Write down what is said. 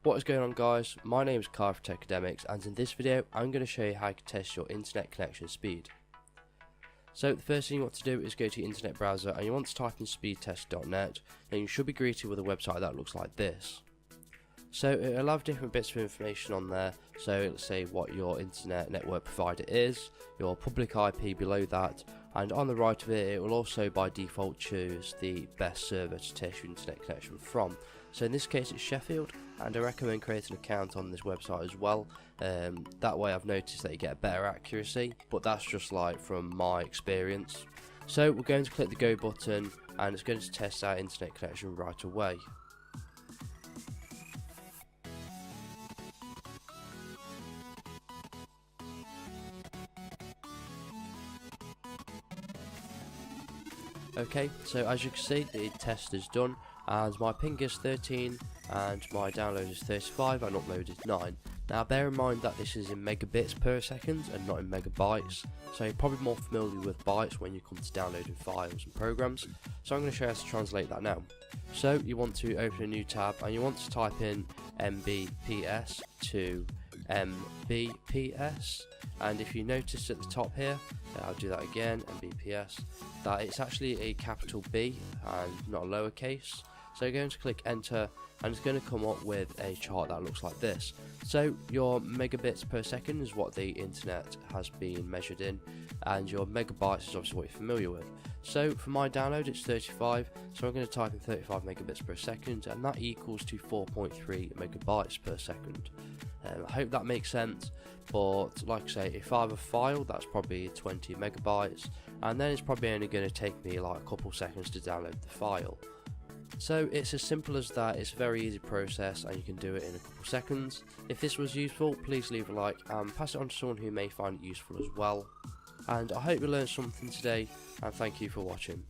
What is going on, guys? My name is Kyle from Techademics, and in this video I'm going to show you how you can test your internet connection speed. So the first thing you want to do is go to your internet browser and you want to type in speedtest.net, and you should be greeted with a website that looks like this. So it'll have different bits of information on there, so it'll say what your internet network provider is, your public IP below that, and on the right of it, it will also by default choose the best server to test your internet connection from. So in this case it's Sheffield, and I recommend creating an account on this website as well. That way I've noticed that you get better accuracy, but that's just like from my experience. So we're going to click the go button and it's going to test our internet connection right away. Okay, so as you can see the test is done and my ping is 13 and my download is 35 and uploaded 9. Now bear in mind that this is in megabits per second and not in megabytes, so you're probably more familiar with bytes when you come to downloading files and programs, so I'm going to show you how to translate that now. So you want to open a new tab and you want to type in MBps to MBps, and if you notice at the top here, I'll do that again, MBps, that it's actually a capital B and not a lowercase. So you're going to click enter and it's going to come up with a chart that looks like this. So your megabits per second is what the internet has been measured in, and your megabytes is obviously what you're familiar with. So for my download it's 35, so I'm going to type in 35 megabits per second, and that equals to 4.3 megabytes per second. I hope that makes sense, but like I say, if I have a file that's probably 20 megabytes, and then it's probably only going to take me like a couple seconds to download the file. So it's as simple as that. It's a very easy process and you can do it in a couple seconds. If this was useful, please leave a like and pass it on to someone who may find it useful as well. And I hope you learned something today, and thank you for watching.